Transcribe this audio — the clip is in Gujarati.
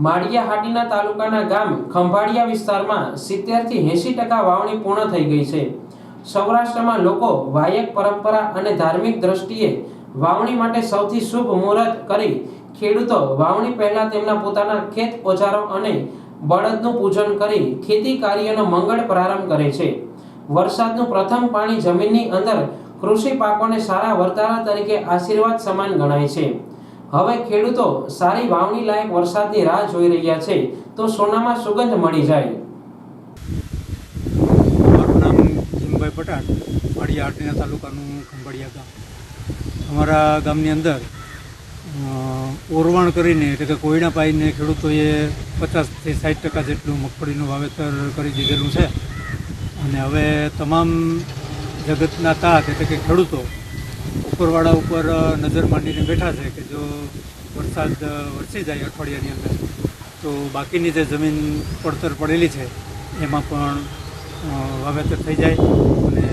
માળિયાહાટીના તાલુકાના ગામ ખંભાળિયા વિસ્તારમાં 70 થી 80% વાવણી પૂર્ણ થઈ ગઈ છે। સૌરાષ્ટ્રમાં લોકો વાયક પરંપરા અને ધાર્મિક દ્રષ્ટિએ વાવણી માટે સૌથી શુભ મુહૂર્ત કરી ખેડૂતો વાવણી પહેલા તેમના પોતાના ખેત ઓજારો અને બળદનું પૂજન કરી ખેતી કાર્યનો મંગળ પ્રારંભ કરે છે। વરસાદનું પ્રથમ પાણી જમીનની અંદર કૃષિ પાકોને સારા વર્તારા તરીકે આશીર્વાદ સમાન ગણાય છે। હવે ખેડૂતો સારી વાવણી લાયક વરસાદની રાહ જોઈ રહ્યા છે, તો સોનામાં સુગંધ મળી જાય। મારું નામ જીમભાઈ પટાણ, માળિયાહાટીના તાલુકાનું ખંભાળિયા ગામ। અમારા ગામની અંદર ઓરવાણ કરીને એટલે કે કોયડા પાઈને ખેડૂતોએ 50 થી 60% જેટલું મગફળીનું વાવેતર કરી દીધેલું છે અને હવે તમામ જગતના તાત એટલે કે ખેડૂતો ઉપરવાળા ઉપર નજર માંડીને બેઠા છે કે જો વરસાદ વરસી જાય અઠવાડિયાની અંદર તો બાકીની જે જમીન પડતર પડેલી છે એમાં પણ વાવેતર થઈ જાય અને